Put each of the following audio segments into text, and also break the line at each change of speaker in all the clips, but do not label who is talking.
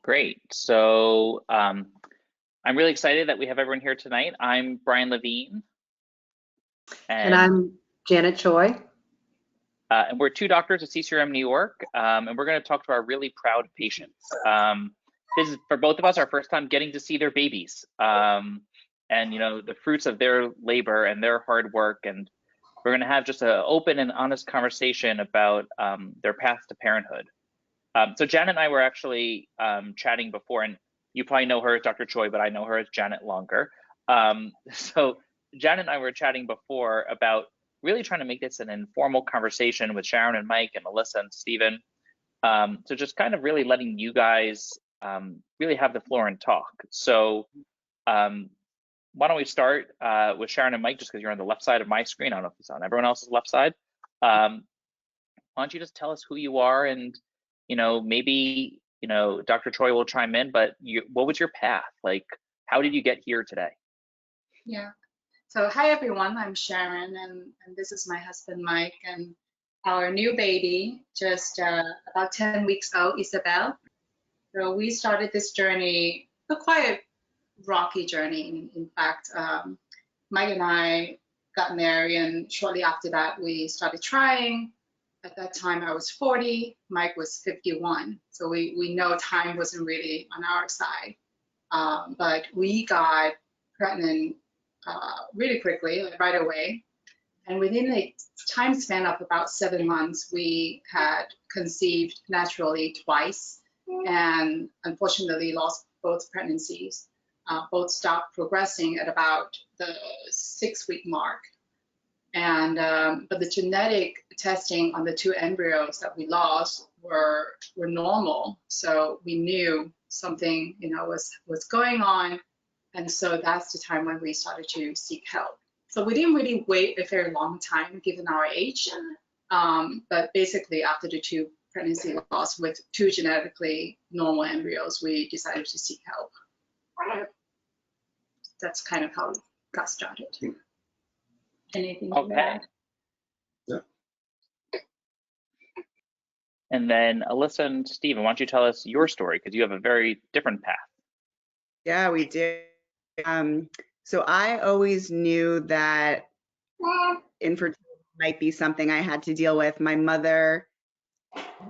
Great. So I'm really excited that we have everyone here tonight. I'm Brian Levine.
And I'm Janet Choi.
And we're two doctors at CCRM New York, and we're going to talk to our really proud patients. This is, for both of us, our first time getting to see their babies, and the fruits of their labor and their hard work. And we're going to have just an open and honest conversation about their path to parenthood. So Janet and I were actually chatting before, and you probably know her as Dr. Choi, but I know her as Janet longer. So Janet and I were chatting before about really trying to make this an informal conversation with Sharon and Mike and Alissa and Stephen. So just kind of really letting you guys really have the floor and talk. So why don't we start with Sharon and Mike, just because you're on the left side of my screen. I don't know if it's on everyone else's left side. Why don't you just tell us who you are, and maybe Dr. Choi will chime in, but what was your path? Like, how did you get here today?
Yeah. So hi everyone, I'm Sharon, and this is my husband Mike, and our new baby, just about 10 weeks old, Isabel. So we started this journey, quite a rocky journey. In fact, Mike and I got married, and shortly after that we started trying. At that time I was 40, Mike was 51. So we know time wasn't really on our side. But we got pregnant really quickly, right away. And within a time span of about 7 months, we had conceived naturally twice, and unfortunately lost both pregnancies. Both stopped progressing at about the 6-week mark. And but the genetic testing on the 2 embryos that we lost were normal, so we knew something was going on. And so that's the time when we started to seek help. So we didn't really wait a very long time given our age, but basically after the 2 pregnancy loss with 2 genetically normal embryos, we decided to seek help. That's kind of how it got started. Anything to add?
Yeah.
And then Alissa and Stephen, why don't you tell us your story, because you have a very different path.
Yeah, we do. So I always knew that infertility might be something I had to deal with. My mother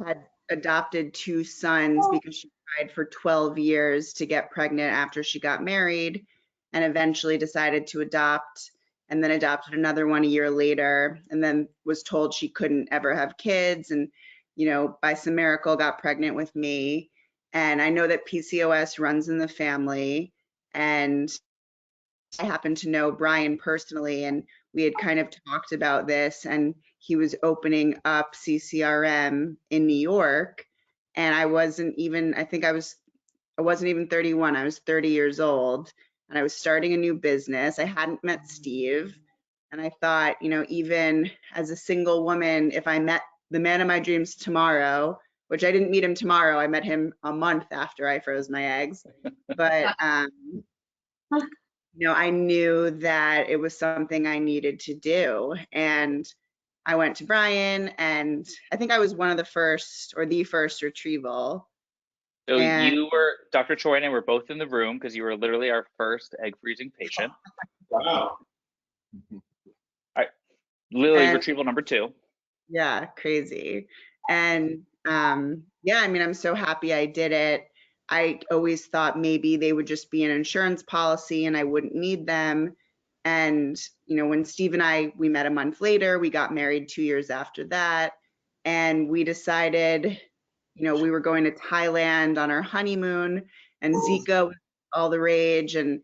had adopted 2 sons because she tried for 12 years to get pregnant after she got married, and eventually decided to adopt, and then adopted another one a year later, and then was told she couldn't ever have kids, and by some miracle got pregnant with me. And I know that PCOS runs in the family, and I happen to know Brian personally, and we had kind of talked about this, and he was opening up CCRM in New York, and I wasn't even 31, I was 30 years old, and I was starting a new business. I hadn't met Steve, and I thought, even as a single woman, if I met the man of my dreams tomorrow, which I didn't meet him tomorrow, I met him a month after I froze my eggs, but I knew that it was something I needed to do. And I went to Brian, and I think I was one of the first, or the first Retrieval.
So you were, Dr. Choi and I were both in the room because you were literally our first egg freezing patient.
Wow.
All right, literally Retrieval number 2.
Yeah, crazy. And yeah, I mean, I'm so happy I did it. I always thought maybe they would just be an insurance policy and I wouldn't need them. And, when Steve and we met a month later, we got married 2 years after that. And we decided, we were going to Thailand on our honeymoon, and Zika was all the rage. And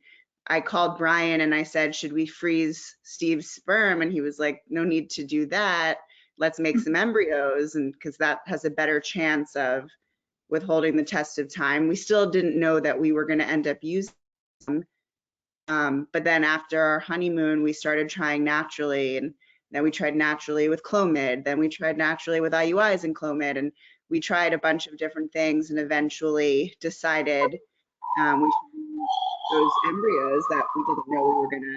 I called Brian and I said, should we freeze Steve's sperm? And he was like, no need to do that. Let's make some embryos, and because that has a better chance of withholding the test of time. We still didn't know that we were going to end up using them. But then after our honeymoon, we started trying naturally, and then we tried naturally with Clomid. Then we tried naturally with IUIs and Clomid, and we tried a bunch of different things, and eventually decided we should use those embryos that we didn't know we were going to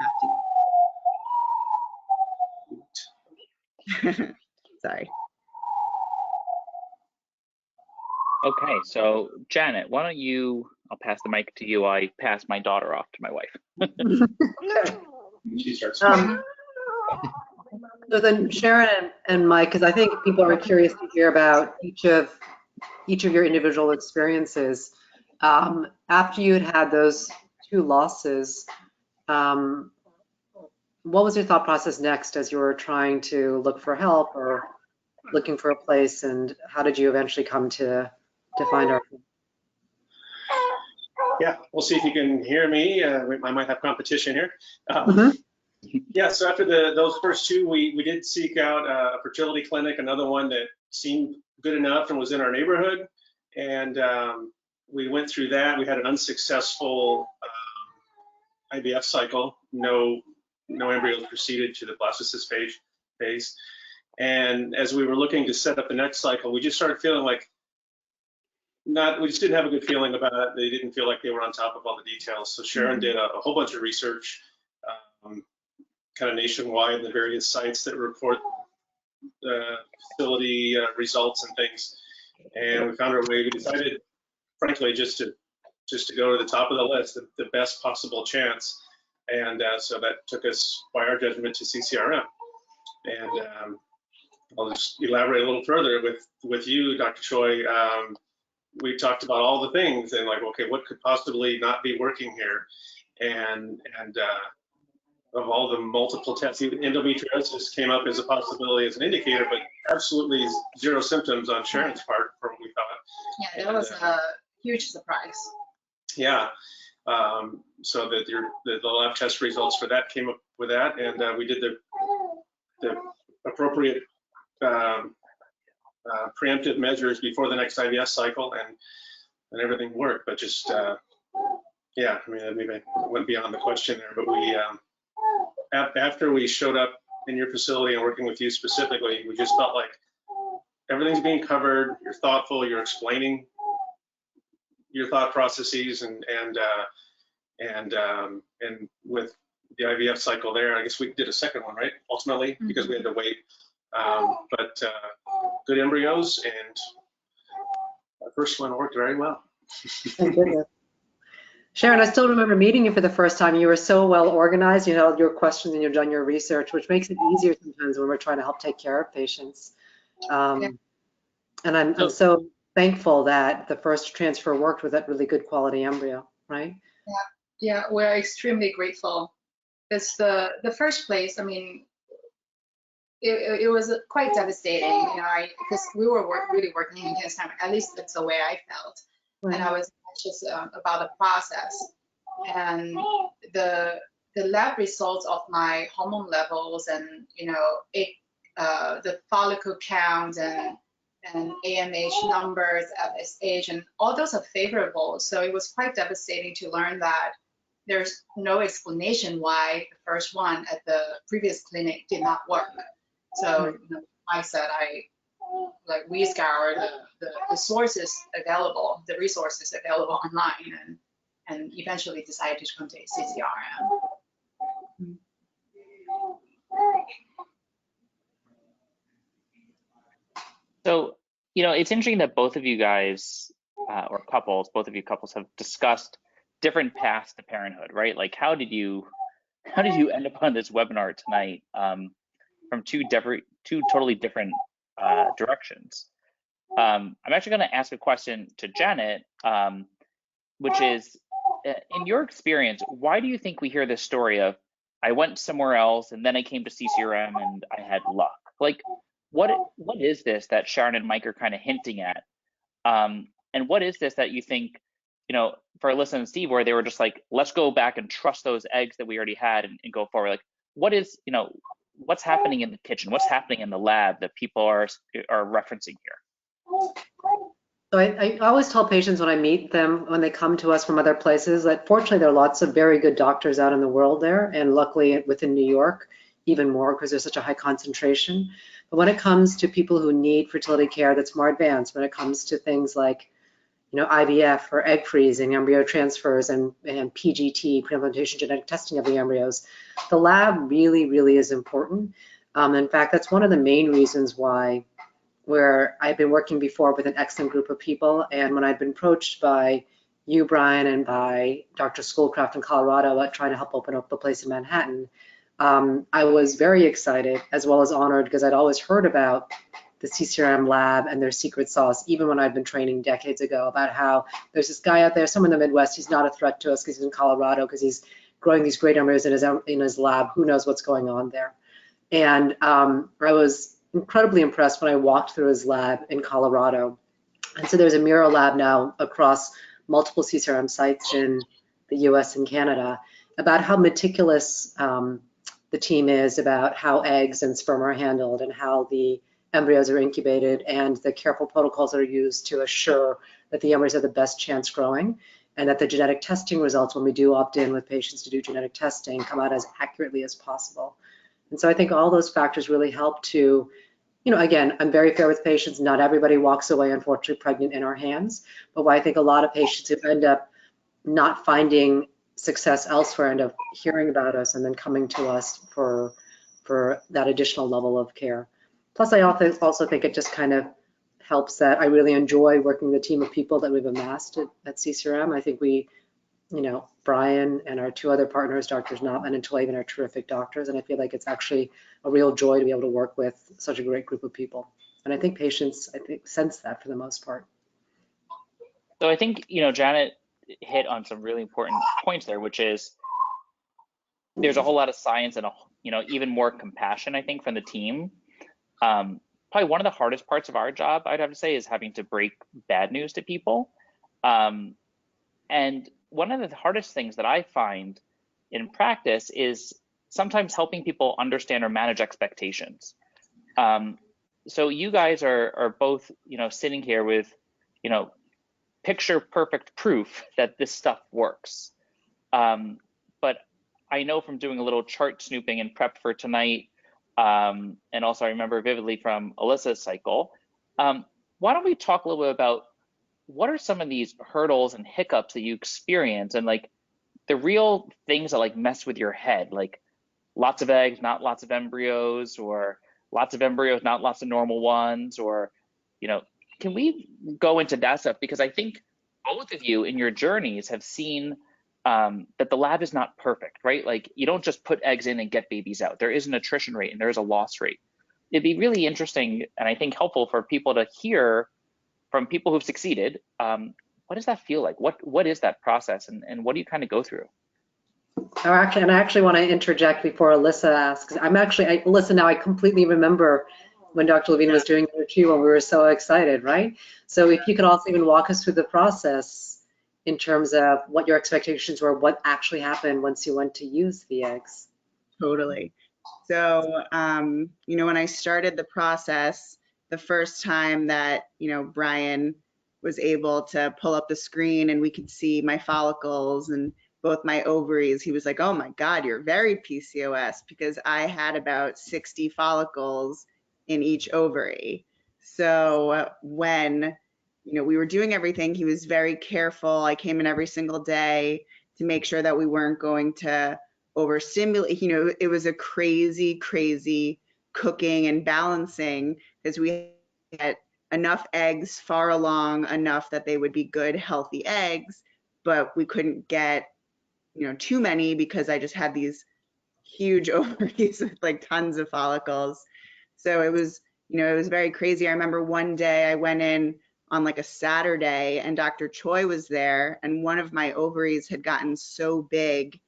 have to use. Sorry.
Okay, so Janet, why don't you, I'll pass the mic to you. I pass my daughter off to my wife.
She starts. So then Sharon and Mike, because I think people are curious to hear about each of your individual experiences. After you had those 2 losses, what was your thought process next as you were trying to look for help or looking for a place, and how did you eventually come to find our?
Yeah, we'll see if you can hear me. I might have competition here. Yeah, so after those first 2, we did seek out a fertility clinic, another one that seemed good enough and was in our neighborhood. And we went through that. We had an unsuccessful IVF cycle. No embryos proceeded to the blastocyst phase. And as we were looking to set up the next cycle, we just started feeling like we just didn't have a good feeling about it. They didn't feel like they were on top of all the details. So Sharon did a whole bunch of research, kind of nationwide, the various sites that report fertility results and things. And we found our way. We decided, frankly, just to go to the top of the list, the best possible chance. And so that took us, by our judgment, to CCRM. And I'll just elaborate a little further with you, Dr. Choi. We talked about all the things and like, okay, what could possibly not be working here? And of all the multiple tests, even endometriosis came up as a possibility as an indicator, but absolutely 0 symptoms on Sharon's part from what we thought.
Yeah, that was a huge surprise.
Yeah, so that the lab test results for that came up with that, and we did the appropriate preemptive measures before the next IVF cycle, and everything worked. But just yeah, I mean, maybe I went beyond the question there, but we after we showed up in your facility and working with you specifically, we just felt like everything's being covered. You're thoughtful. You're explaining your thought processes, and with the IVF cycle there, I guess we did a second one, right? Ultimately, because we had to wait. But good embryos, and the first one worked very well.
Thank goodness. Sharon, I still remember meeting you for the first time. You were so well organized. You had your questions and you've done your research, which makes it easier sometimes when we're trying to help take care of patients. And I'm so thankful that the first transfer worked with that really good quality embryo, right?
Yeah, we're extremely grateful. It's the first place. I mean, it was quite devastating, you know, because we were really working against time. At least that's the way I felt. Right. And I was anxious about the process. And the lab results of my hormone levels and, you know, the follicle count and AMH numbers at this age, and all those are favorable. So it was quite devastating to learn that there's no explanation why the first one at the previous clinic did not work. So you know, I said we scoured the sources available, the resources available online, and eventually decided to come to CCRM.
So, you know, it's interesting that both of you guys, or couples, both of you couples have discussed different paths to parenthood, right? Like, how did you end up on this webinar tonight from two totally different directions? I'm actually going to ask a question to Janet, which is, in your experience, why do you think we hear this story of, I went somewhere else and then I came to CCRM and I had luck? Like, what is this that Sharon and Mike are kind of hinting at? And what is this that you think, you know, for Alissa and Steve, where they were just like, let's go back and trust those eggs that we already had and go forward? Like, what is, you know, what's happening in the kitchen? What's happening in the lab that people are referencing here?
So I always tell patients when I meet them, when they come to us from other places, that fortunately there are lots of very good doctors out in the world there, and luckily within New York, even more because there's such a high concentration. But when it comes to people who need fertility care that's more advanced, when it comes to things like, you know, IVF or egg freezing, embryo transfers, and PGT, pre-implantation genetic testing of the embryos, the lab really, really is important. In fact, that's one of the main reasons why where I've been working before with an excellent group of people. And when I'd been approached by you, Brian, and by Dr. Schoolcraft in Colorado about trying to help open up a place in Manhattan, I was very excited as well as honored because I'd always heard about the CCRM lab and their secret sauce, even when I'd been training decades ago, about how there's this guy out there, somewhere in the Midwest, he's not a threat to us because he's in Colorado, because he's growing these great embryos in his lab. Who knows what's going on there? And I was incredibly impressed when I walked through his lab in Colorado. And so there's a Miro lab now across multiple CCRM sites in the US and Canada about how meticulous the team is about how eggs and sperm are handled and how the embryos are incubated and the careful protocols that are used to assure that the embryos have the best chance growing, and that the genetic testing results, when we do opt in with patients to do genetic testing, come out as accurately as possible. And so I think all those factors really help to, again, I'm very fair with patients. Not everybody walks away, unfortunately, pregnant in our hands. But why I think a lot of patients who end up not finding success elsewhere end up hearing about us and then coming to us for that additional level of care. Plus, I also think it just kind of helps that I really enjoy working with a team of people that we've amassed at CCRM. I think we, Brian and our two other partners, Drs. Notman and Choi, are terrific doctors, and I feel like it's actually a real joy to be able to work with such a great group of people. And I think patients, sense that for the most part.
So I think, Janet hit on some really important points there, which is there's a whole lot of science and, even more compassion, I think, from the team. Probably one of the hardest parts of our job, I'd have to say, is having to break bad news to people. And one of the hardest things that I find in practice is sometimes helping people understand or manage expectations. So you guys are both, sitting here with, picture perfect proof that this stuff works. But I know from doing a little chart snooping and prep for tonight, and also I remember vividly from Alissa's cycle, why don't we talk a little bit about what are some of these hurdles and hiccups that you experience, and like the real things that like mess with your head, like lots of eggs, not lots of embryos, or lots of embryos, not lots of normal ones, or, can we go into that stuff? Because I think both of you in your journeys have seen that the lab is not perfect, right? Like you don't just put eggs in and get babies out. There is an attrition rate and there is a loss rate. It'd be really interesting and I think helpful for people to hear from people who've succeeded. What does that feel like? What is that process, and what do you kind of go through?
I actually want to interject before Alissa asks. Alissa, now I completely remember when Dr. Levine was doing the Retrieval, we were so excited, right? So if you could also even walk us through the process in terms of what your expectations were, what actually happened once you went to use the eggs.
Totally. So, when I started the process, the first time that, Brian was able to pull up the screen and we could see my follicles and both my ovaries, he was like, oh my God, you're very PCOS, because I had about 60 follicles in each ovary. So when, we were doing everything, he was very careful. I came in every single day to make sure that we weren't going to overstimulate. It was a crazy cooking and balancing, because we had enough eggs far along, enough that they would be good, healthy eggs, but we couldn't get, too many, because I just had these huge ovaries with like tons of follicles. So it was, it was very crazy. I remember one day I went in on like a Saturday and Dr. Choi was there, and one of my ovaries had gotten so big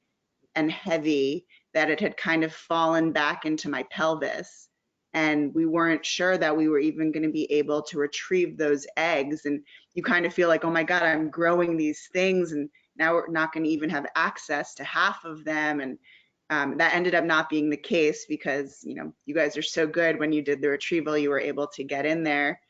and heavy that it had kind of fallen back into my pelvis. And we weren't sure that we were even going to be able to retrieve those eggs. And you kind of feel like, oh my God, I'm growing these things, and now we're not going to even have access to half of them. And that ended up not being the case, because, you guys are so good. When you did the retrieval, you were able to get in there.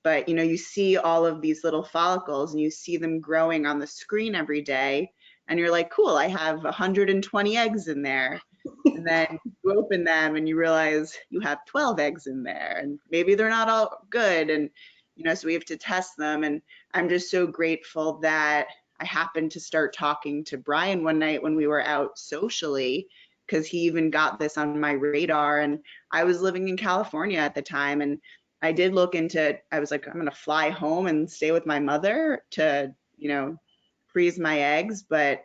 But, you see all of these little follicles and you see them growing on the screen every day. And you're like, cool, I have 120 eggs in there. And then you open them and you realize you have 12 eggs in there, and maybe they're not all good. And, so we have to test them. And I'm just so grateful that I happened to start talking to Brian one night when we were out socially, because he even got this on my radar. And I was living in California at the time, and I did look into, I was like, I'm going to fly home and stay with my mother to, freeze my eggs, but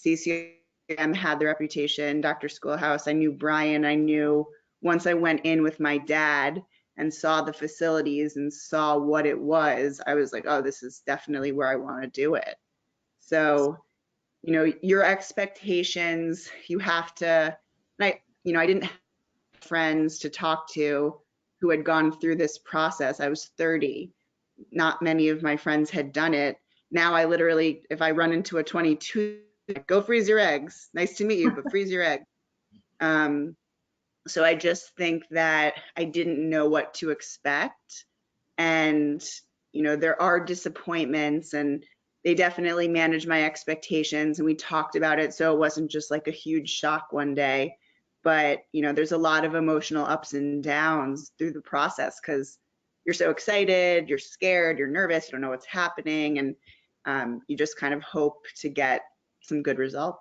CCRM had the reputation, Dr. Schoolhouse. I knew Brian. I knew once I went in with my dad and saw the facilities and saw what it was, I was like, oh, this is definitely where I want to do it. So, your expectations, you have to, and I didn't have friends to talk to who had gone through this process. I was 30. Not many of my friends had done it. Now I literally, if I run into a 22, go freeze your eggs. Nice to meet you, but freeze your eggs. So I just think that I didn't know what to expect. And, there are disappointments, and they definitely managed my expectations, and we talked about it. So it wasn't just like a huge shock one day, but, there's a lot of emotional ups and downs through the process because you're so excited, you're scared, you're nervous, you don't know what's happening, and you just kind of hope to get some good results.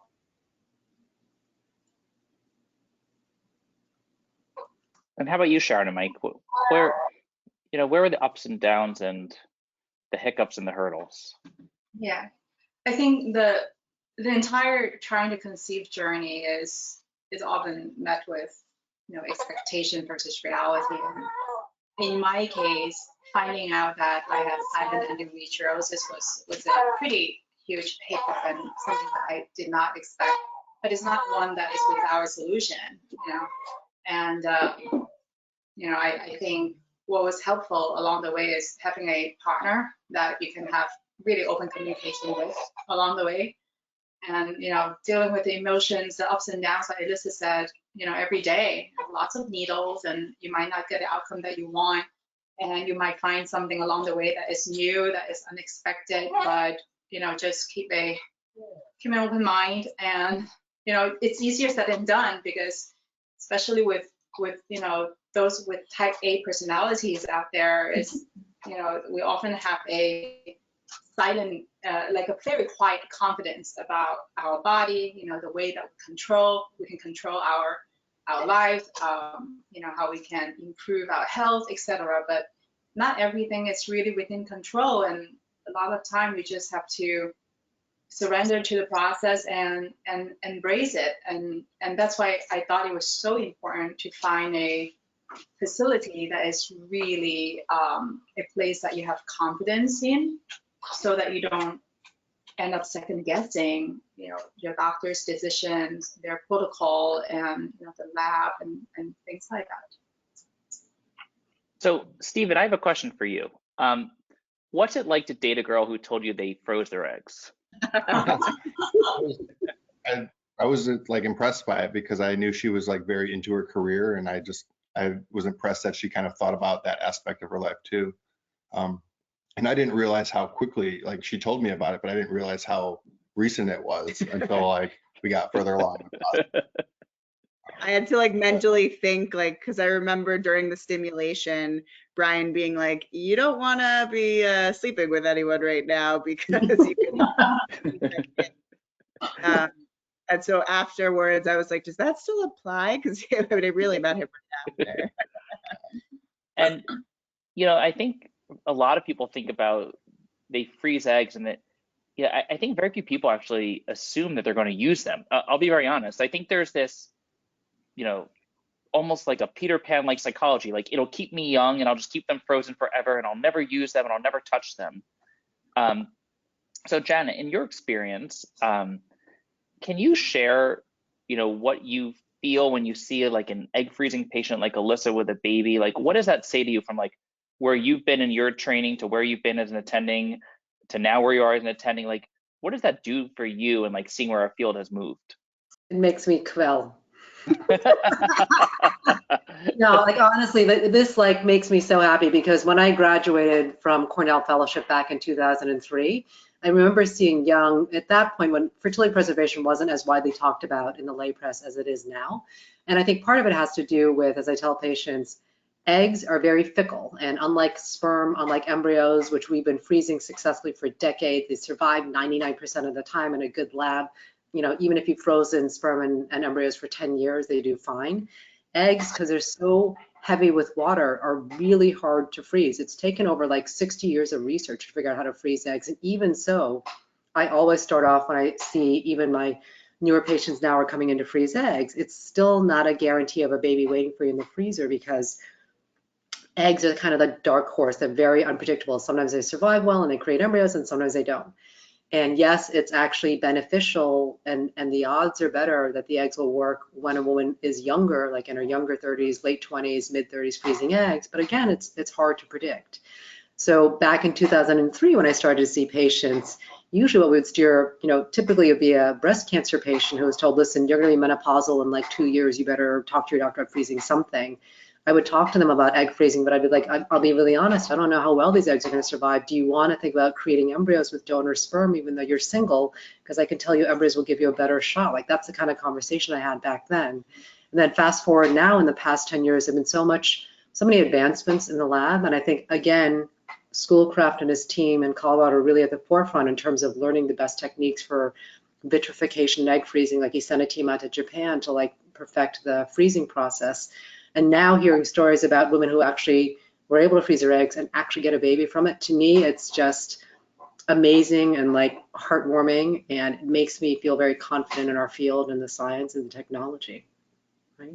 And how about you, Sharon and Mike? Where were the ups and downs and the hiccups and the hurdles?
Yeah, I think the entire trying to conceive journey is often met with expectation versus reality. And in my case, finding out that I had endometriosis was a pretty huge hiccup and something that I did not expect. But it's not one that is without a solution, And I think what was helpful along the way is having a partner that you can have really open communication with along the way. And, dealing with the emotions, the ups and downs, like Alissa said, every day, lots of needles, and you might not get the outcome that you want. And you might find something along the way that is new, that is unexpected, but, just keep an open mind. And, it's easier said than done because especially with those with type A personalities out there is, we often have a silent, like a very quiet confidence about our body, the way that we can control our lives, how we can improve our health, etc. But not everything is really within control. And a lot of time we just have to surrender to the process and embrace it. And that's why I thought it was so important to find a facility that is really a place that you have confidence in, so that you don't end up second guessing, your doctor's decisions, their protocol, and the lab and things like that.
So, Stephen, I have a question for you. What's it like to date a girl who told you they froze their eggs?
I was like impressed by it because I knew she was like very into her career, and I was impressed that she kind of thought about that aspect of her life too. And I didn't realize how quickly, like, she told me about it, but I didn't realize how recent it was until like we got further along.
I had to like mentally think, like, because I remember during the stimulation, Brian being like, you don't want to be sleeping with anyone right now because you can. And so afterwards, I was like, does that still apply? Because I really met him right after.
And, I think a lot of people think about, they freeze eggs, and that, I think very few people actually assume that they're going to use them. I'll be very honest. I think there's this, almost like a Peter Pan-like psychology, like it'll keep me young and I'll just keep them frozen forever and I'll never use them and I'll never touch them. So Janet, in your experience, can you share, what you feel when you see like an egg freezing patient like Alissa with a baby? Like, what does that say to you from like where you've been in your training to where you've been as an attending to now where you are as an attending? Like, what does that do for you and like seeing where our field has moved?
It makes me quell. No, like honestly, this like makes me so happy because when I graduated from Cornell Fellowship back in 2003, I remember seeing at that point when fertility preservation wasn't as widely talked about in the lay press as it is now. And I think part of it has to do with, as I tell patients, eggs are very fickle, and unlike sperm, unlike embryos, which we've been freezing successfully for decades, they survive 99% of the time in a good lab. Even if you've frozen sperm and embryos for 10 years, they do fine. Eggs, because they're so heavy with water are really hard to freeze. It's taken over like 60 years of research to figure out how to freeze eggs. And even so, I always start off when I see even my newer patients now are coming in to freeze eggs, it's still not a guarantee of a baby waiting for you in the freezer, because eggs are kind of the dark horse. They're very unpredictable. Sometimes they survive well and they create embryos, and sometimes they don't. And yes, it's actually beneficial, and the odds are better that the eggs will work when a woman is younger, like in her younger 30s, late 20s, mid 30s, freezing eggs. But again, it's hard to predict. So back in 2003, when I started to see patients, usually what we would steer, typically it would be a breast cancer patient who was told, listen, you're going to be menopausal in like 2 years. You better talk to your doctor about freezing something. I would talk to them about egg freezing, but I'd be like, I'll be really honest, I don't know how well these eggs are going to survive. Do you want to think about creating embryos with donor sperm, even though you're single? Because I can tell you embryos will give you a better shot. Like, that's the kind of conversation I had back then. And then fast forward now, in the past 10 years, there have been so many advancements in the lab. And I think, again, Schoolcraft and his team in Colorado are really at the forefront in terms of learning the best techniques for vitrification and egg freezing. Like, he sent a team out to Japan to like perfect the freezing process. And now hearing stories about women who actually were able to freeze their eggs and actually get a baby from it, to me, it's just amazing and like heartwarming, and it makes me feel very confident in our field and the science and the technology, right?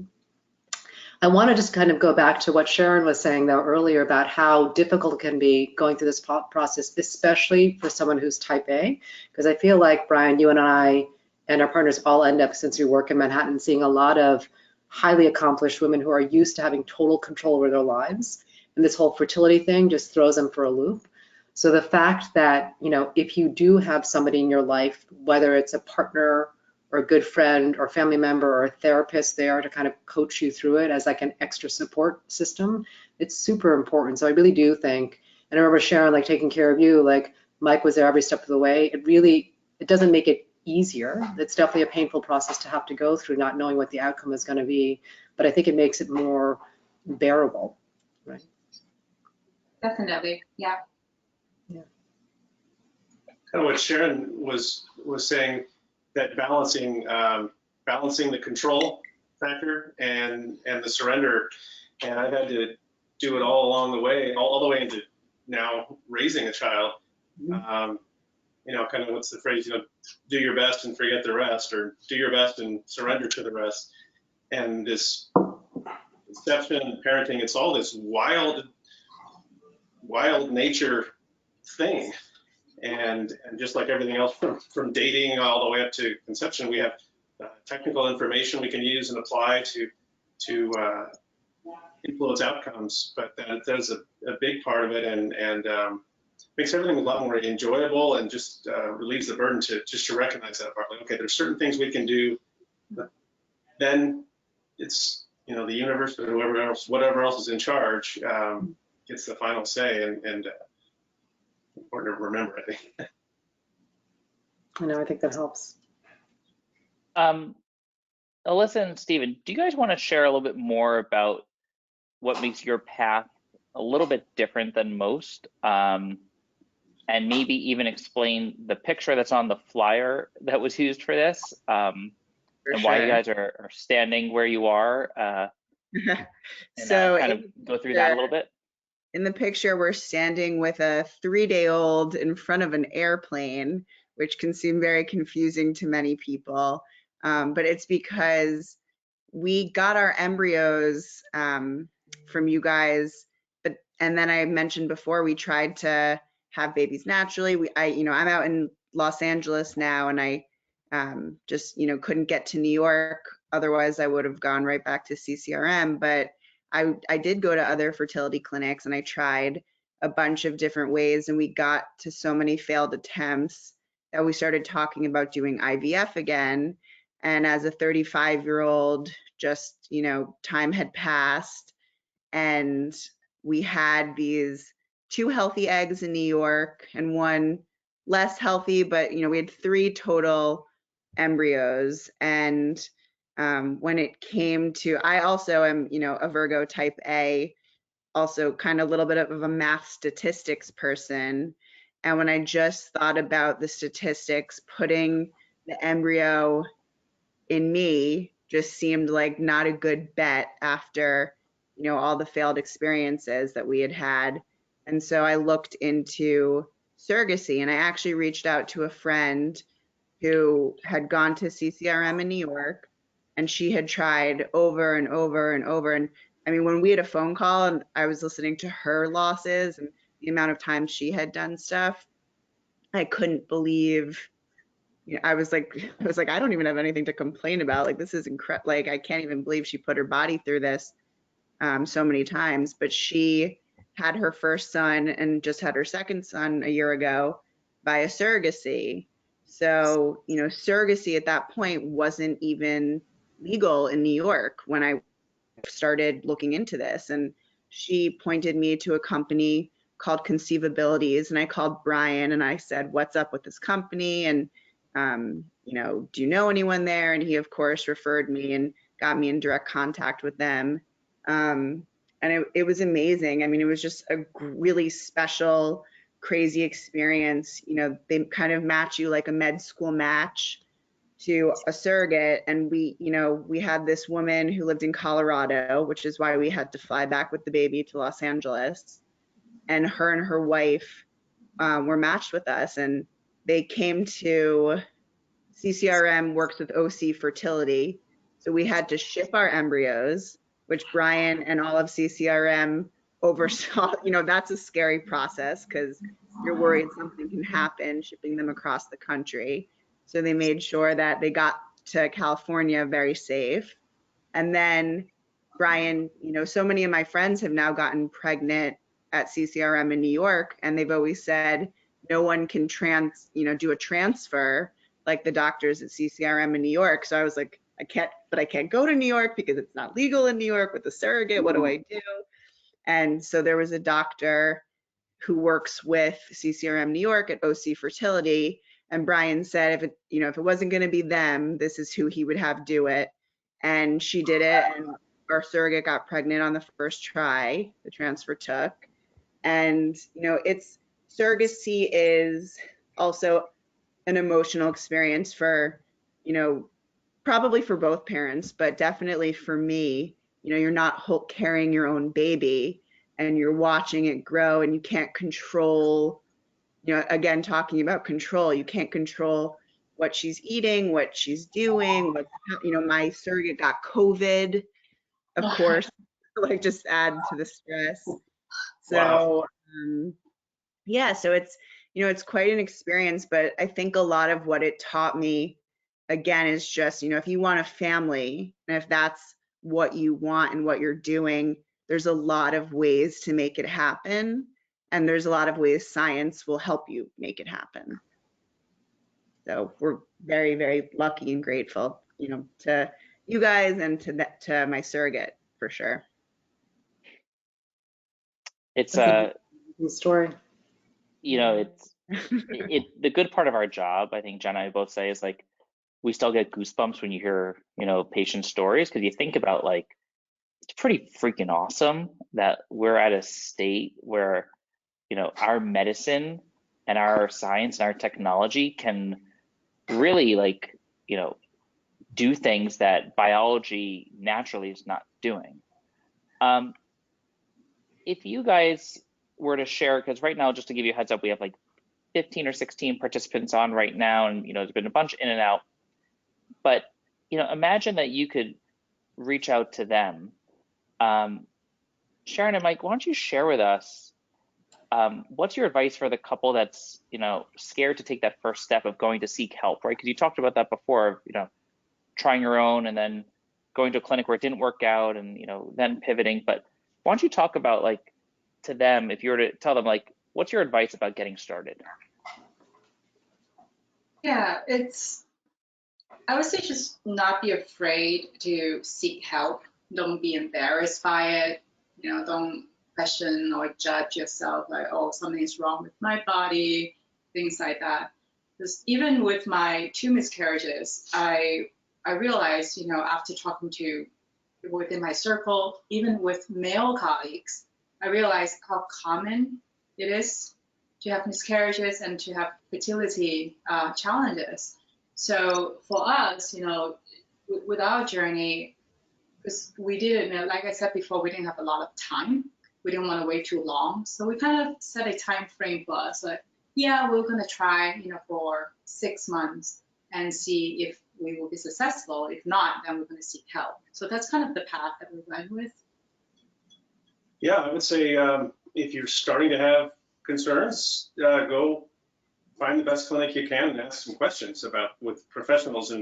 I want to just kind of go back to what Sharon was saying though earlier about how difficult it can be going through this process, especially for someone who's type A, because I feel like, Brian, you and I and our partners all end up, since we work in Manhattan, seeing a lot of highly accomplished women who are used to having total control over their lives. And this whole fertility thing just throws them for a loop. So the fact that, if you do have somebody in your life, whether it's a partner or a good friend or family member or a therapist there to kind of coach you through it as like an extra support system, it's super important. So I really do think, and I remember Sharon, like taking care of you, like Mike was there every step of the way. It doesn't make it easier. It's definitely a painful process to have to go through, not knowing what the outcome is going to be, but I think it makes it more bearable, right?
Definitely, yeah.
Kind of what Sharon was saying, that balancing the control factor and the surrender, and I've had to do it all along the way, all the way into now raising a child. Kind of what's the phrase, do your best and forget the rest, or do your best and surrender to the rest. And this conception, parenting, it's all this wild nature thing. And just like everything else, from dating all the way up to conception, we have technical information we can use and apply to influence outcomes. But that's a big part of it, and makes everything a lot more enjoyable, and just relieves the burden to recognize that part. Like, okay, there's certain things we can do, but then it's the universe or whatever else is in charge gets the final say, and important to remember, I think.
I think that helps.
Alissa and Stephen, do you guys want to share a little bit more about what makes your path a little bit different than most? And maybe even explain the picture that's on the flyer that was used for this, and why you guys are standing where you are. And
So
kind of go through that a little bit.
In the picture, we're standing with a 3-day-old in front of an airplane, which can seem very confusing to many people. But it's because we got our embryos from you guys, and then I mentioned before, we tried to have babies naturally. I'm out in Los Angeles now, and I just couldn't get to New York. Otherwise, I would have gone right back to CCRM. But I did go to other fertility clinics, and I tried a bunch of different ways, and we got to so many failed attempts that we started talking about doing IVF again. And as a 35-year-old, just time had passed, and we had these 2 healthy eggs in New York and 1 less healthy, but we had 3 total embryos. And when it came to, I also am a Virgo type A, also kind of a little bit of a math statistics person. And when I just thought about the statistics, putting the embryo in me just seemed like not a good bet after you know, all the failed experiences that we had had. And so I looked into surrogacy, and I actually reached out to a friend who had gone to CCRM in New York, and she had tried over and over and over. And I mean, when we had a phone call and I was listening to her losses and the amount of times she had done stuff, I couldn't believe, you know, I was like, I don't even have anything to complain about. Like, this is incredible. Like, I can't even believe she put her body through this so many times. But she had her first son and just had her second son a year ago via surrogacy. So, you know, surrogacy at that point wasn't even legal in New York when I started looking into this. And she pointed me to a company called Conceivabilities, and I called Brian and I said, what's up with this company? And, you know, do you know anyone there? And he, of course, referred me and got me in direct contact with them. And it was amazing. I mean, it was just a really special, crazy experience. You know, they kind of match you like a med school match to a surrogate. And we, you know, we had this woman who lived in Colorado, which is why we had to fly back with the baby to Los Angeles. And her wife were matched with us, and they came to CCRM works with OC Fertility. So we had to ship our embryos, which Brian and all of CCRM oversaw. You know, that's a scary process because you're worried something can happen shipping them across the country. So they made sure that they got to California very safe. And then Brian, you know, so many of my friends have now gotten pregnant at CCRM in New York, and they've always said no one can do a transfer like the doctors at CCRM in New York. So I was like, I can't go to New York because it's not legal in New York with the surrogate. What do I do? And so there was a doctor who works with CCRM New York at OC Fertility, and Brian said if it wasn't going to be them, this is who he would have do it. And she did it, and our surrogate got pregnant on the first try. The transfer took. And, you know, surrogacy is also an emotional experience for, you know, probably for both parents, but definitely for me. You know, you're not carrying your own baby and you're watching it grow, and you can't control, you know, again, talking about control, you can't control what she's eating, what she's doing, you know, my surrogate got COVID, of course, like just add to the stress. So, yeah, so it's, you know, it's quite an experience, but I think a lot of what it taught me, again, is just, you know, if you want a family, and if that's what you want and what you're doing, there's a lot of ways to make it happen. And there's a lot of ways science will help you make it happen. So we're very, very lucky and grateful, you know, to you guys and to my surrogate, for sure.
It's
story.
You know, the good part of our job, I think Jenna and I both say, is like we still get goosebumps when you hear, you know, patient stories, because you think about, like, it's pretty freaking awesome that we're at a state where, you know, our medicine and our science and our technology can really, like, you know, do things that biology naturally is not doing. If you guys were to share, because right now, just to give you a heads up, we have like 15 or 16 participants on right now, and, you know, there's been a bunch in and out. But, you know, imagine that you could reach out to them. Sharon and Mike, why don't you share with us, what's your advice for the couple that's, you know, scared to take that first step of going to seek help, right? Because you talked about that before, you know, trying your own and then going to a clinic where it didn't work out, and, you know, then pivoting. But why don't you talk about, like, to them, if you were to tell them, like, what's your advice about getting started?
Yeah, I would say just not be afraid to seek help. Don't be embarrassed by it. You know, don't question or judge yourself like, oh, something is wrong with my body, things like that. Because even with my 2 miscarriages, I realized, you know, after talking to people within my circle, even with male colleagues, I realized how common it is to have miscarriages and to have fertility challenges. So for us, you know, with our journey, because we didn't, like I said before, we didn't have a lot of time. We didn't want to wait too long. So we kind of set a time frame for us. Like, yeah, we're going to try, for 6 months and see if we will be successful. If not, then we're going to seek help. So that's kind of the path that we went with.
Yeah, I would say if you're starting to have concerns, go find the best clinic you can and ask some questions with professionals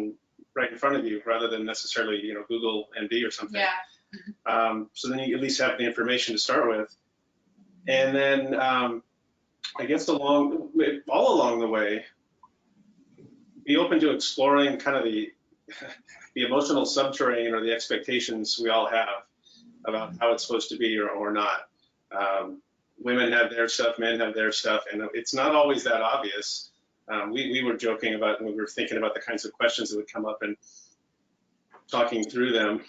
right in front of you, rather than necessarily Google MD or something.
Yeah.
So then you at least have the information to start with, and then I guess all along the way, be open to exploring kind of the emotional subterranean or the expectations we all have about how it's supposed to be or not. Women have their stuff, men have their stuff, and it's not always that obvious. We were joking about when we were thinking about the kinds of questions that would come up and talking through them.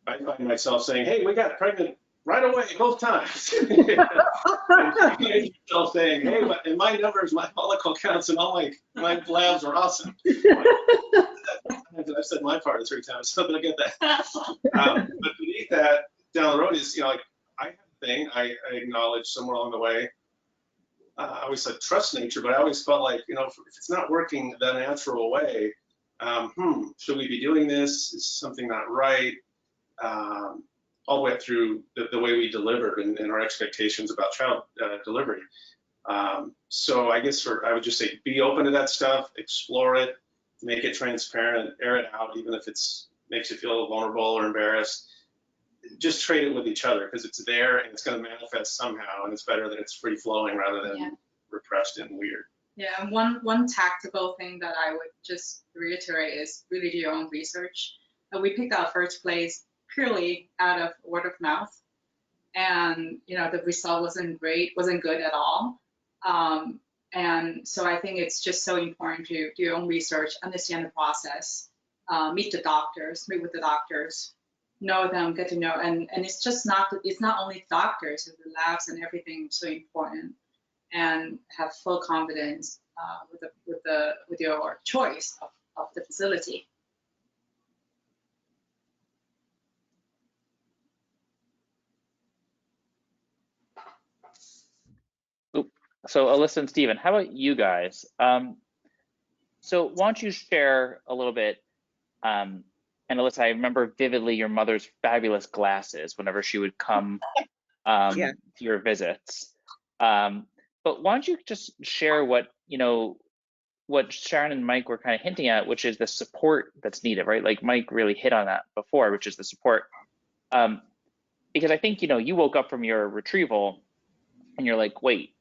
I find myself saying, "Hey, we got pregnant right away both times." And yourself saying, "Hey, but in my numbers, my follicle counts and all my labs are awesome." I've said my part 3 times, so I get that. But beneath that, down the road is, I have a thing I acknowledge somewhere along the way. I always said trust nature, but I always felt like, if it's not working the natural way, should we be doing this? Is something not right? All the way up through the way we delivered and our expectations about child delivery. So I guess I would just say, be open to that stuff, explore it, make it transparent, air it out, even if makes you feel vulnerable or embarrassed. Just trade it with each other, because it's there and it's going to manifest somehow, and it's better that it's free flowing rather than repressed and weird.
Yeah, and one tactical thing that I would just reiterate is really do your own research. We picked our first place purely out of word of mouth, and the result wasn't good at all. And so I think it's just so important to do your own research, understand the process, meet with the doctors, know them, get to know, and it's not only doctors, the labs and everything is so important, and have full confidence with your choice of the facility.
So Alissa and Stephen, how about you guys? So why don't you share a little bit, and Alissa, I remember vividly your mother's fabulous glasses whenever she would come to your visits. But why don't you just share what Sharon and Mike were kind of hinting at, which is the support that's needed, right? Like Mike really hit on that before, which is the support. Because I think, you woke up from your retrieval and you're like, wait,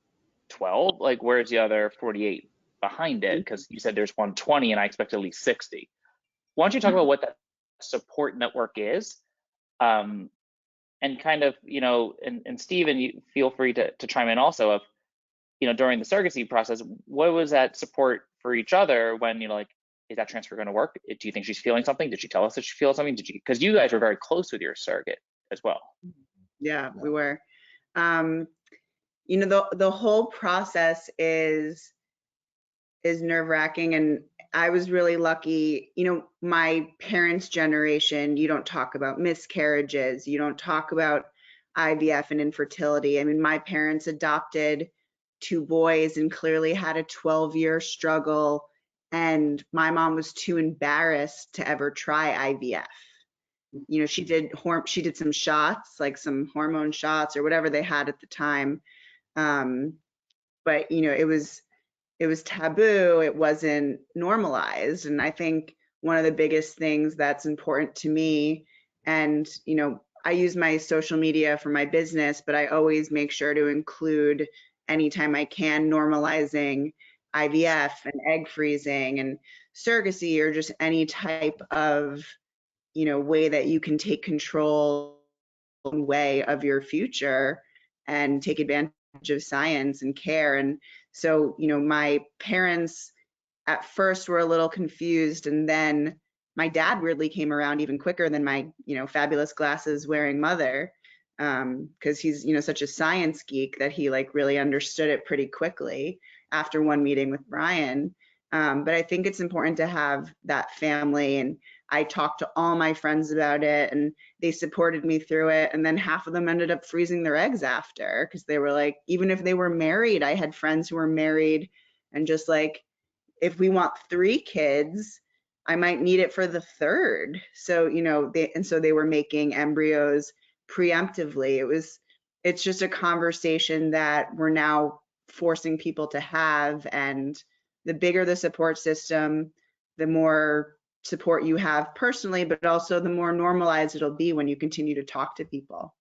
12? Like, where's the other 48 behind it? Because you said there's 120 and I expect at least 60. Why don't you talk about what that support network is? And kind of, and Stephen, you feel free to chime in also of, during the surrogacy process, what was that support for each other when, like, is that transfer going to work? Do you think she's feeling something? Did she tell us that she feels something? Because you guys were very close with your surrogate as well.
Yeah, we were. The whole process is nerve-wracking, and I was really lucky. My parents' generation, you don't talk about miscarriages, you don't talk about IVF and infertility. I mean, my parents adopted 2 boys and clearly had a 12-year struggle, and my mom was too embarrassed to ever try IVF. She did some shots, like some hormone shots or whatever they had at the time. But it was taboo. It wasn't normalized. And I think one of the biggest things that's important to me, and I use my social media for my business, but I always make sure to include, anytime I can, normalizing IVF and egg freezing and surrogacy, or just any type of way that you can take control way of your future and take advantage of science and care. And so, my parents at first were a little confused, and then my dad weirdly came around even quicker than my, fabulous glasses wearing mother, because he's, such a science geek that he really understood it pretty quickly after one meeting with Brian. But I think it's important to have that family, and I talked to all my friends about it and they supported me through it. And then half of them ended up freezing their eggs after, because they were like, even if they were married, I had friends who were married and just like, if we want 3 kids, I might need it for the 3rd. So, you know, they were making embryos preemptively. It's just a conversation that we're now forcing people to have. And the bigger the support system, the more support you have personally, but also the more normalized it'll be when you continue to talk to people.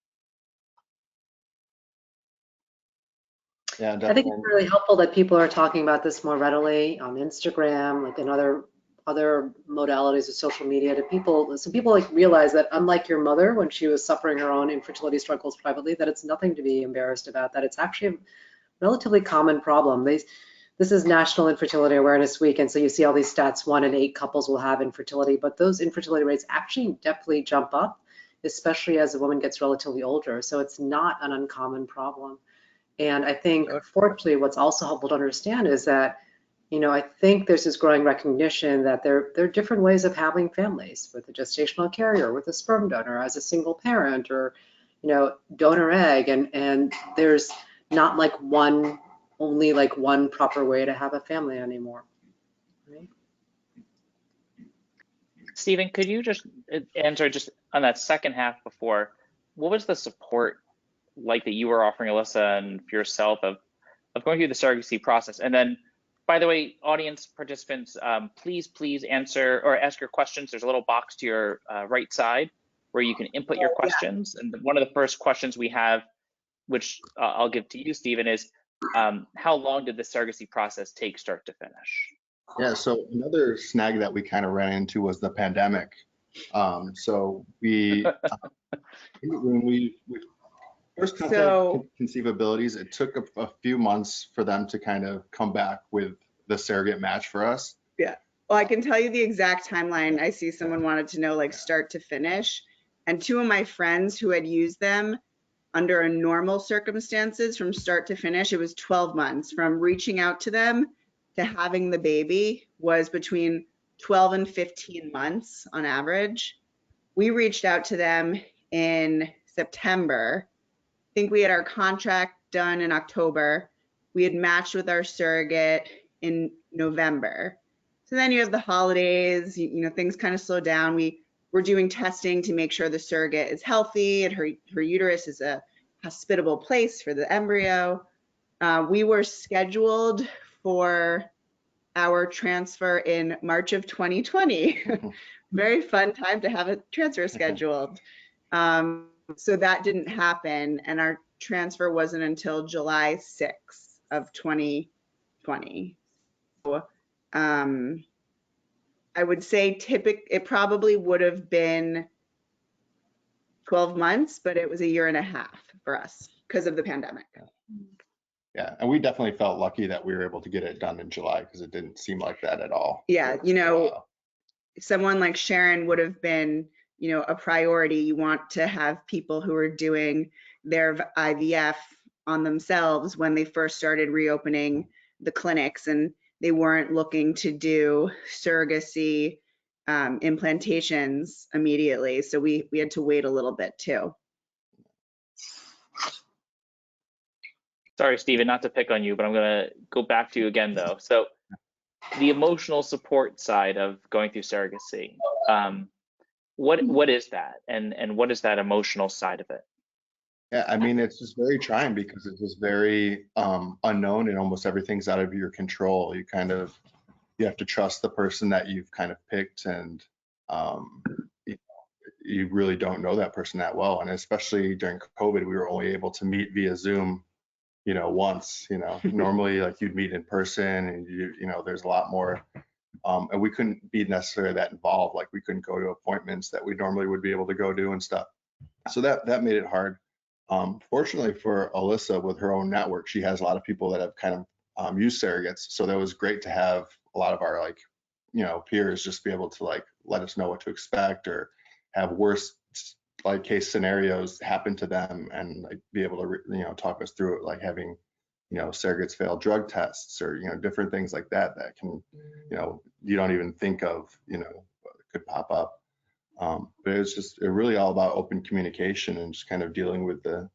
Yeah,
I think it's really helpful that people are talking about this more readily on Instagram, like in other modalities of social media, to people, so people like realize that unlike your mother when she was suffering her own infertility struggles privately, that it's nothing to be embarrassed about, that it's actually a relatively common problem. This is National Infertility Awareness Week, and so you see all these stats, 1 in 8 couples will have infertility, but those infertility rates actually definitely jump up, especially as a woman gets relatively older. So it's not an uncommon problem. And I think, fortunately, what's also helpful to understand is that, you know, I think there's this growing recognition that there are different ways of having families, with a gestational carrier, with a sperm donor, as a single parent, or, you know, donor egg, and there's not like only like one proper way to have a family anymore, right?
Stephen, could you just answer just on that second half before, what was the support like that you were offering, Alissa, and for yourself of going through the surrogacy process? And then, by the way, audience participants, please answer or ask your questions. There's a little box to your right side where you can input your questions. And one of the first questions we have, which I'll give to you, Stephen, is how long did the surrogacy process take start to finish?
Yeah, so another snag that we kind of ran into was the pandemic. So when we first contacted conceivabilities, it took a few months for them to kind of come back with the surrogate match for us.
Yeah. Well, I can tell you the exact timeline. I see someone wanted to know like start to finish. And 2 of my friends who had used them under a normal circumstances from start to finish, it was 12 months. From reaching out to them to having the baby was between 12 and 15 months on average. We reached out to them in September. I think we had our contract done in October. We had matched with our surrogate in November. So then you have the holidays, you know, things kind of slow down. We're doing testing to make sure the surrogate is healthy and her uterus is a hospitable place for the embryo. We were scheduled for our transfer in March of 2020. Very fun time to have a transfer scheduled. So that didn't happen, and our transfer wasn't until July 6th of 2020. So, I would say it probably would have been 12 months, but it was 1.5 years for us because of the pandemic.
Yeah, and we definitely felt lucky that we were able to get it done in July, because it didn't seem like that at all.
Yeah, you know, someone like Sharon would have been, you know, a priority. You want to have people who are doing their IVF on themselves when they first started reopening the clinics, and they weren't looking to do surrogacy implantations immediately. So we had to wait a little bit too.
Sorry, Stephen, not to pick on you, but I'm going to go back to you again, though. So the emotional support side of going through surrogacy, what is that? And what is that emotional side of it?
Yeah, I mean, it's just very trying, because it's just very unknown, and almost everything's out of your control. You have to trust the person that you've kind of picked, and you really don't know that person that well. And especially during COVID, we were only able to meet via Zoom, you know, once. You know, normally like you'd meet in person, and you know, there's a lot more. And we couldn't be necessarily that involved. Like we couldn't go to appointments that we normally would be able to go to and stuff. So that made it hard. Fortunately for Alissa, with her own network, she has a lot of people that have kind of used surrogates. So that was great to have a lot of our, like, you know, peers just be able to like let us know what to expect, or have worst like case scenarios happen to them, and like be able to, you know, talk us through it, like having surrogates fail drug tests, or different things like that can, you don't even think of, could pop up. But it's really all about open communication and just kind of dealing with the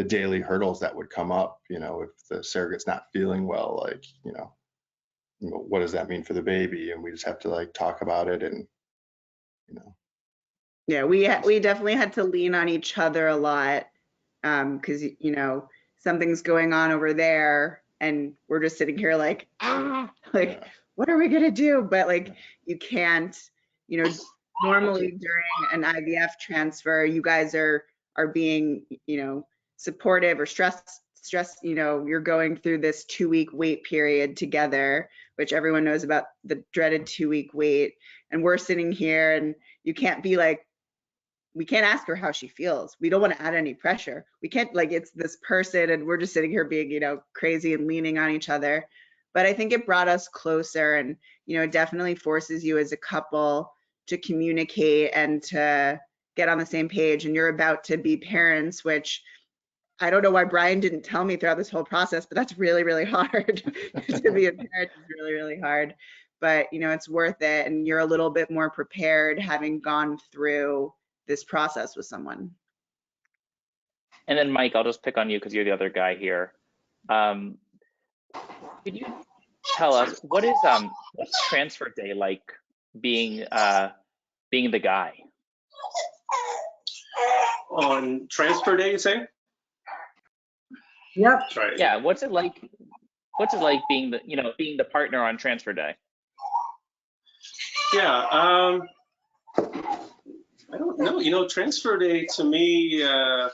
daily hurdles that would come up. If the surrogate's not feeling well, like, what does that mean for the baby? And we just have to like talk about it, and
Yeah, we definitely had to lean on each other a lot, because something's going on over there, and we're just sitting here like,
Yeah.
what are we gonna do? But like, you can't, normally during an IVF transfer, you guys are being, supportive or stressed, you're going through this 2-week wait period together, which everyone knows about, the dreaded 2-week wait. And we're sitting here, and you can't be like, we can't ask her how she feels. We don't want to add any pressure. We can't, like, it's this person, and we're just sitting here being, crazy and leaning on each other. But I think it brought us closer, and, it definitely forces you as a couple to communicate and to get on the same page. And you're about to be parents, which I don't know why Brian didn't tell me throughout this whole process, but that's really, really hard. To be a parent is really, really hard. But, it's worth it. And you're a little bit more prepared having gone through this process with someone.
And then Mike, I'll just pick on you because you're the other guy here. Could you tell us what's transfer day like being the guy?
On transfer day, you say?
Yep.
That's right.
Yeah, what's it like being the partner on transfer day?
Yeah, I don't know. Transfer day to me that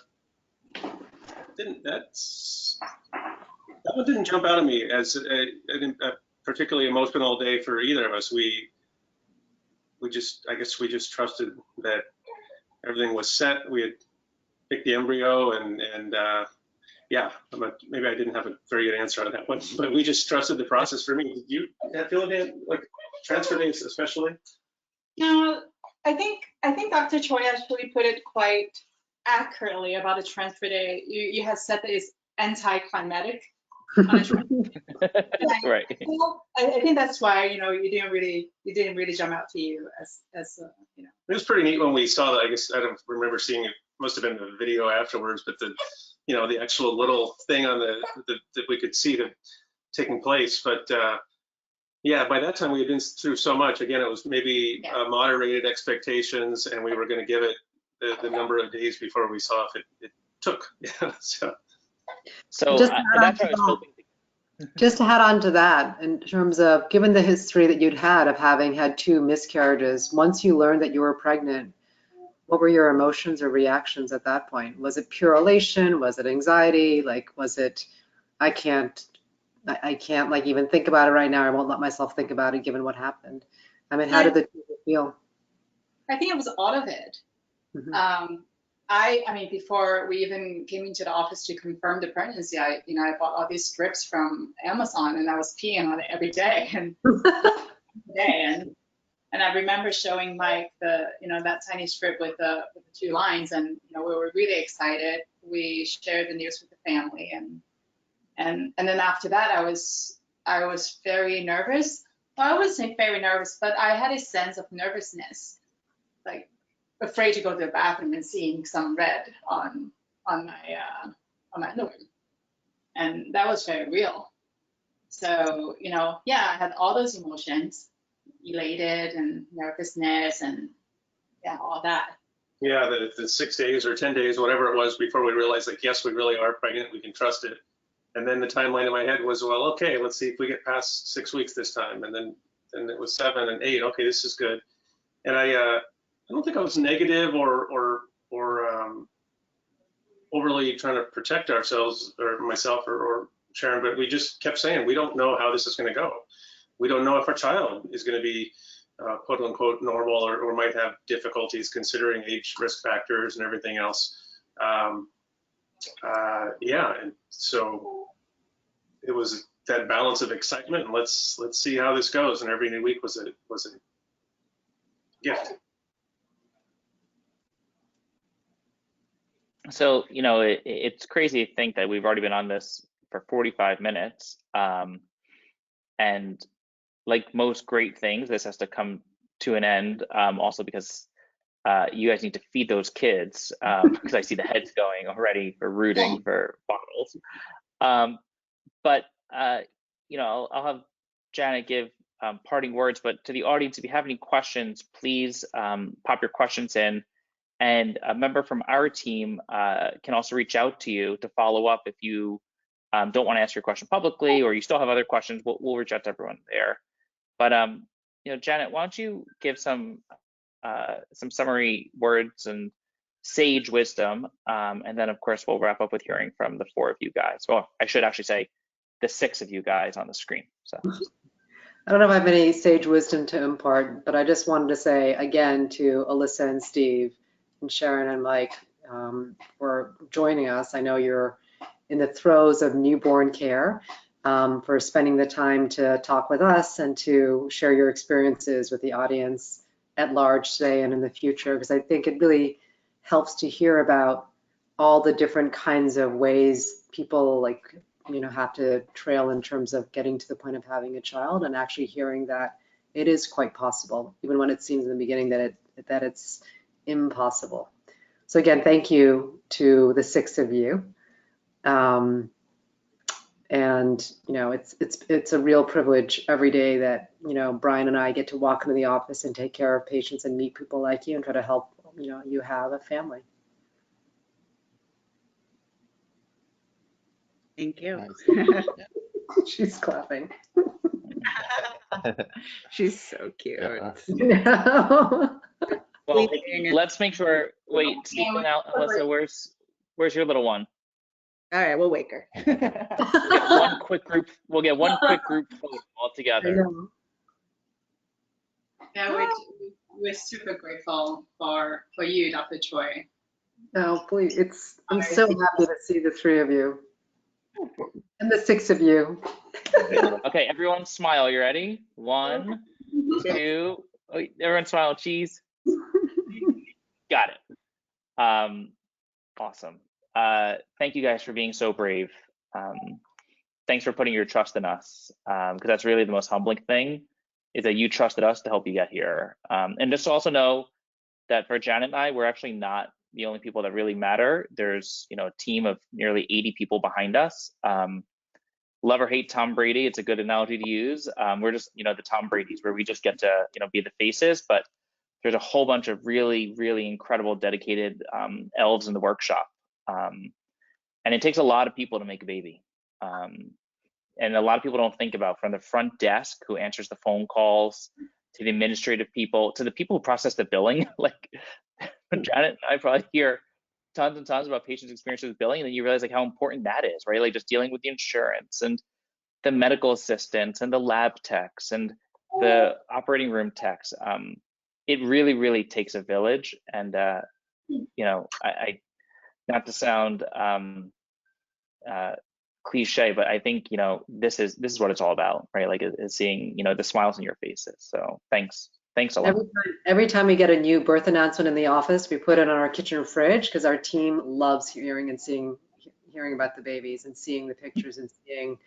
one didn't jump out at me as a particularly emotional day for either of us. I guess we just trusted that everything was set. We had picked the embryo, and yeah, maybe I didn't have a very good answer on that one, but we just trusted the process. For me, did you feel it like transfer days especially?
No, I think Dr. Choi actually put it quite accurately about a transfer day. You had said that it's anticlimactic.
Right.
I think that's why it didn't really jump out to you as
It was pretty neat when we saw that. I guess I don't remember seeing it. Must have been the video afterwards, but the actual little thing on that we could see taking place. But yeah, by that time we had been through so much. Again, it was maybe moderated expectations, and we were going to give it the number of days before we saw if it took.
So
Just
that's what I was hoping.
Just to add on to that, in terms of, given the history that you'd had of having had 2 miscarriages, once you learned that you were pregnant, what were your emotions or reactions at that point? Was it pure elation? Was it anxiety? Like, was it, I can't like even think about it right now. I won't let myself think about it given what happened. I mean, how did the 2 feel?
I think it was all of it.
Mm-hmm.
I mean, before we even came into the office to confirm the pregnancy, I bought all these strips from Amazon, and I was peeing on it every day and I remember showing Mike that tiny strip with the 2 lines, and we were really excited. We shared the news with the family, and then after that, I was very nervous. Well, I wouldn't say very nervous, but I had a sense of nervousness, like afraid to go to the bathroom and seeing some red on my underwear, and that was very real. So yeah, I had all those emotions, elated and nervousness, and yeah, all that.
Yeah, the 6 days or 10 days, whatever it was, before we realized, like, yes, we really are pregnant, we can trust it. And then the timeline in my head was, well, okay, let's see if we get past 6 weeks this time. And then it was 7 and 8. Okay, this is good. And I don't think I was negative or overly trying to protect ourselves or myself or Sharon, but we just kept saying, we don't know how this is going to go. We don't know if our child is going to be quote unquote normal or might have difficulties considering age, risk factors, and everything else. Yeah, and so it was that balance of excitement and let's see how this goes. And every new week was a gift. So
it's crazy to think that we've already been on this for 45 minutes. And like most great things, this has to come to an end, also because you guys need to feed those kids, because I see the heads going already for rooting for bottles. But you know, I'll have Janet give parting words, but to the audience, if you have any questions, please pop your questions in. And a member from our team can also reach out to you to follow up if you don't want to answer your question publicly, or you still have other questions. We'll reach out to everyone there. But you know, Janet, why don't you give some summary words and sage wisdom, and then of course we'll wrap up with hearing from the 4 of you guys. Well, I should actually say the 6 of you guys on the screen. So
I don't know if I have any sage wisdom to impart, but I just wanted to say again to Alissa and Steve and Sharon and Mike for joining us. I know you're in the throes of newborn care, for spending the time to talk with us and to share your experiences with the audience at large today and in the future, because I think it really helps to hear about all the different kinds of ways people, like, you know, have to trail in terms of getting to the point of having a child, and actually hearing that it is quite possible, even when it seems in the beginning that it's impossible. So again, thank you to the 6 of you. And you know, it's a real privilege every day that, you know, Brian and I get to walk into the office and take care of patients and meet people like you and try to help, you know, you have a family.
Thank you.
Nice.
She's clapping.
She's so cute.
Yeah.
well, let's make sure. Wait, Steve and Alissa, where's your little one?
All right, we'll wake her.
We'll get one quick group photo all together.
Yeah, we're super grateful for you, Dr. Choi.
Oh, please, I'm so happy to see the 3 of you and the 6 of you.
Okay, everyone smile. You ready? 1, 2. Oh, everyone smile. Cheese. Got it. Awesome. Thank you guys for being so brave. Thanks for putting your trust in us, because that's really the most humbling thing, is that you trusted us to help you get here. And just to also know that for Janet and I, we're actually not the only people that really matter. There's, you know, a team of nearly 80 people behind us. Love or hate Tom Brady, it's a good analogy to use. We're just, you know, the Tom Bradys, where we just get to, you know, be the faces, but there's a whole bunch of really, really incredible, dedicated elves in the workshop. And it takes a lot of people to make a baby. And a lot of people don't think about, from the front desk who answers the phone calls, to the administrative people, to the people who process the billing. Like Janet and I probably hear tons and tons about patients' experiences with billing, and then you realize like how important that is, right? Like just dealing with the insurance and the medical assistants and the lab techs and the operating room techs. It really, really takes a village. And you know, I not to sound cliche, but I think, you know, this is what it's all about, right? Like is seeing, you know, the smiles in your faces. So thanks a lot.
Every time we get a new birth announcement in the office, we put it on our kitchen fridge, because our team loves hearing about the babies and seeing the pictures and seeing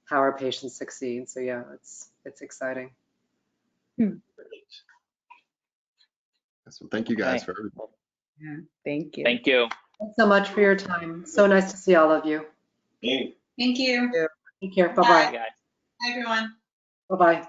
how our patients succeed. So yeah, it's exciting.
So thank you guys for everything.
Yeah, thank you.
Thank you.
Thanks so much for your time. So nice to see all of you.
Thank you.
Take care. Bye-bye.
Bye, guys.
Hi, everyone.
Bye-bye.